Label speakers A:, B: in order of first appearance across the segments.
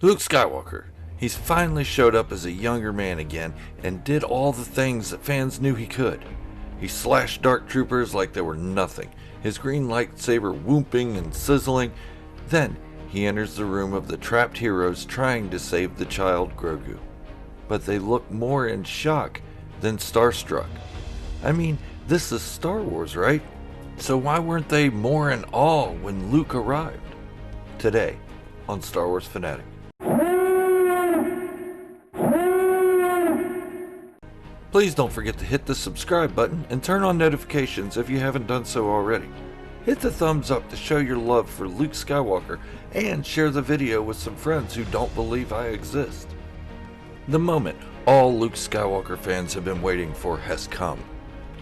A: Luke Skywalker. He's finally showed up as a younger man again and did all the things that fans knew he could. He slashed dark troopers like they were nothing, his green lightsaber whooping and sizzling. Then he enters the room of the trapped heroes trying to save the child Grogu. But they look more in shock than starstruck. I mean, this is Star Wars, right? So why weren't they more in awe when Luke arrived? Today on Star Wars Fanatic. Please don't forget to hit the subscribe button and turn on notifications if you haven't done so already. Hit the thumbs up to show your love for Luke Skywalker and share the video with some friends who don't believe I exist. The moment all Luke Skywalker fans have been waiting for has come.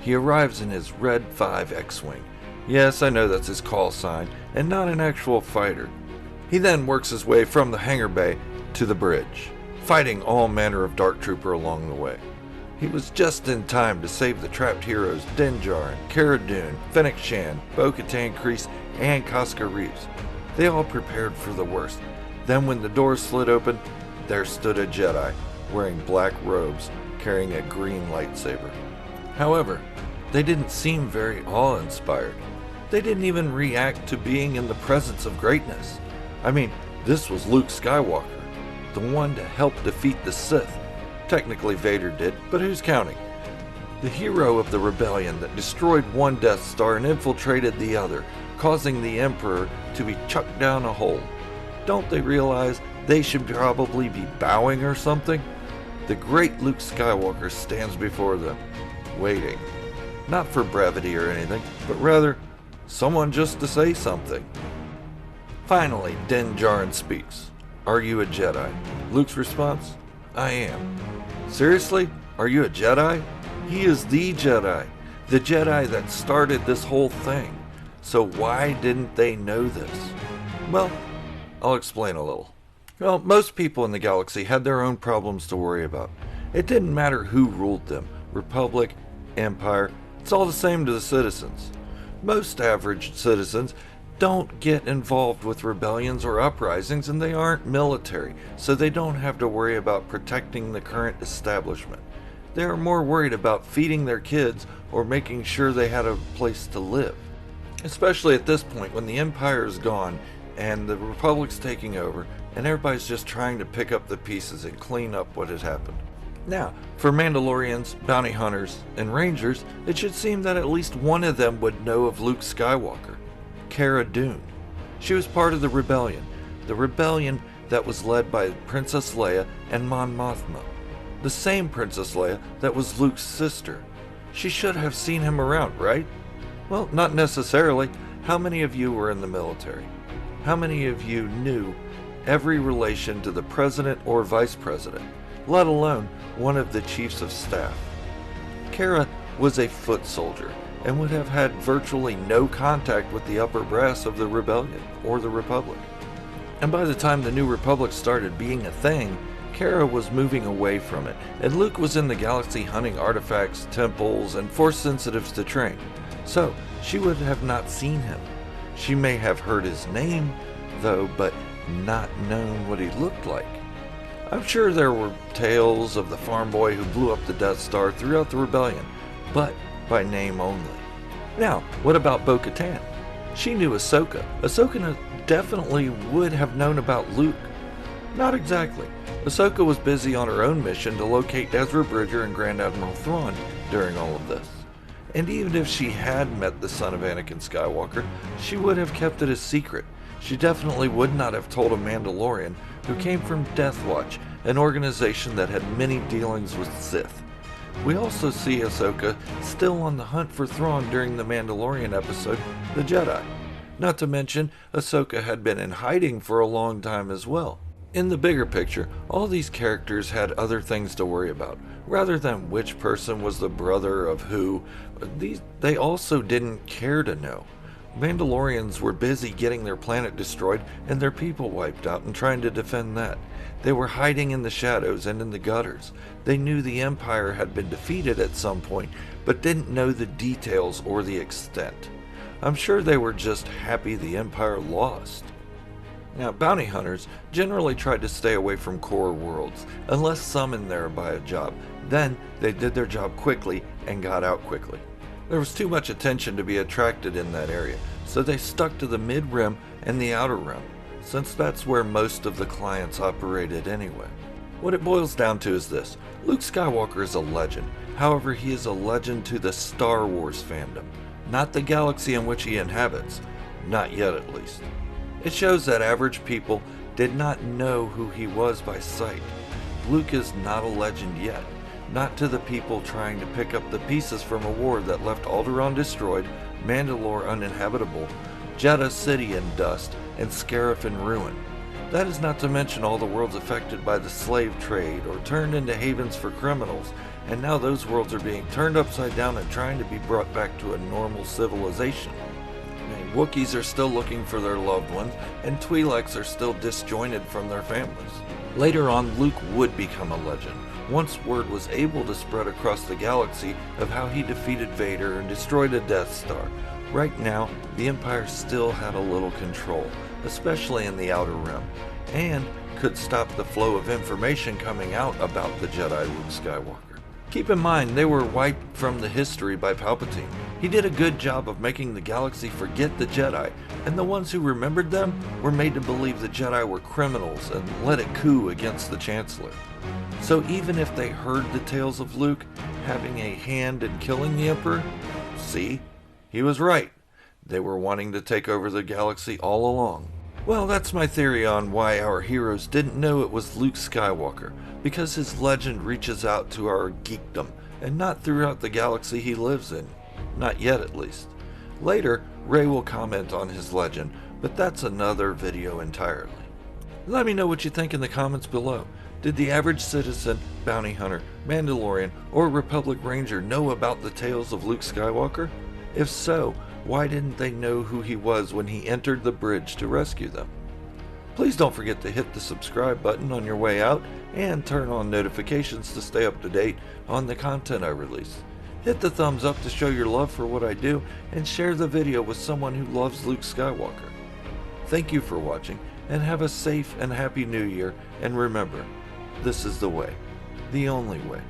A: He arrives in his Red 5 X-Wing. Yes, I know that's his call sign and not an actual fighter. He then works his way from the hangar bay to the bridge, fighting all manner of dark trooper along the way. He was just in time to save the trapped heroes Din Djarin, Cara Dune, Fennec Shand, Bo-Katan Kryze, and Casca Reeves. They all prepared for the worst. Then when the doors slid open, there stood a Jedi, wearing black robes, carrying a green lightsaber. However, they didn't seem very awe-inspired. They didn't even react to being in the presence of greatness. I mean, this was Luke Skywalker, the one to help defeat the Sith. Technically Vader did, but who's counting? The hero of the rebellion that destroyed one Death Star and infiltrated the other, causing the Emperor to be chucked down a hole. Don't they realize they should probably be bowing or something? The great Luke Skywalker stands before them, waiting. Not for brevity or anything, but rather, someone just to say something. Finally, Din Djarin speaks. Are you a Jedi? Luke's response? I am. Seriously? Are you a Jedi? He is the Jedi that started this whole thing. So why didn't they know this? Well, I'll explain a little. Well, most people in the galaxy had their own problems to worry about. It didn't matter who ruled them, Republic, Empire, it's all the same to the citizens. Most average citizens don't get involved with rebellions or uprisings, and they aren't military, so they don't have to worry about protecting the current establishment. They are more worried about feeding their kids or making sure they had a place to live. Especially at this point when the Empire is gone and the Republic's taking over and everybody's just trying to pick up the pieces and clean up what had happened. Now, for Mandalorians, bounty hunters, and Rangers, it should seem that at least one of them would know of Luke Skywalker. Cara Dune. She was part of the rebellion that was led by Princess Leia and Mon Mothma, the same Princess Leia that was Luke's sister. She should have seen him around, right? Well, not necessarily. How many of you were in the military? How many of you knew every relation to the president or vice president, let alone one of the chiefs of staff? Cara was a foot soldier and would have had virtually no contact with the upper brass of the rebellion or the Republic. And by the time the New Republic started being a thing, Cara was moving away from it, and Luke was in the galaxy hunting artifacts, temples, and force sensitives to train. So, she would have not seen him. She may have heard his name, though, but not known what he looked like. I'm sure there were tales of the farm boy who blew up the Death Star throughout the rebellion, but by name only. Now, what about Bo-Katan? She knew Ahsoka. Ahsoka definitely would have known about Luke. Not exactly. Ahsoka was busy on her own mission to locate Ezra Bridger and Grand Admiral Thrawn during all of this. And even if she had met the son of Anakin Skywalker, she would have kept it a secret. She definitely would not have told a Mandalorian who came from Death Watch, an organization that had many dealings with Sith. We also see Ahsoka still on the hunt for Thrawn during the Mandalorian episode, The Jedi. Not to mention, Ahsoka had been in hiding for a long time as well. In the bigger picture, all these characters had other things to worry about. Rather than which person was the brother of who, they also didn't care to know. Mandalorians were busy getting their planet destroyed and their people wiped out and trying to defend that. They were hiding in the shadows and in the gutters. They knew the Empire had been defeated at some point, but didn't know the details or the extent. I'm sure they were just happy the Empire lost. Now, bounty hunters generally tried to stay away from core worlds, unless summoned there by a job. Then, they did their job quickly and got out quickly. There was too much attention to be attracted in that area, so they stuck to the mid-rim and the outer rim, since that's where most of the clients operated anyway. What it boils down to is this: Luke Skywalker is a legend. However, he is a legend to the Star Wars fandom, not the galaxy in which he inhabits. Not yet, at least. It shows that average people did not know who he was by sight. Luke is not a legend yet, not to the people trying to pick up the pieces from a war that left Alderaan destroyed, Mandalore uninhabitable, Jeddah City in dust, and Scarif in ruin. That is not to mention all the worlds affected by the slave trade or turned into havens for criminals, and now those worlds are being turned upside down and trying to be brought back to a normal civilization. Wookiees are still looking for their loved ones, and Twi'leks are still disjointed from their families. Later on, Luke would become a legend, once word was able to spread across the galaxy of how he defeated Vader and destroyed a Death Star. Right now, the Empire still had a little control, especially in the Outer Rim, and could stop the flow of information coming out about the Jedi Luke Skywalker. Keep in mind, they were wiped from the history by Palpatine. He did a good job of making the galaxy forget the Jedi, and the ones who remembered them were made to believe the Jedi were criminals and led a coup against the Chancellor. So even if they heard the tales of Luke having a hand in killing the Emperor, see, he was right. They were wanting to take over the galaxy all along. Well, that's my theory on why our heroes didn't know it was Luke Skywalker, because his legend reaches out to our geekdom, and not throughout the galaxy he lives in. Not yet, at least. Later, Rey will comment on his legend, but that's another video entirely. Let me know what you think in the comments below. Did the average citizen, bounty hunter, Mandalorian, or Republic Ranger know about the tales of Luke Skywalker? If so, why didn't they know who he was when he entered the bridge to rescue them? Please don't forget to hit the subscribe button on your way out and turn on notifications to stay up to date on the content I release. Hit the thumbs up to show your love for what I do, and share the video with someone who loves Luke Skywalker. Thank you for watching, and have a safe and happy new year, and remember, this is the way, the only way.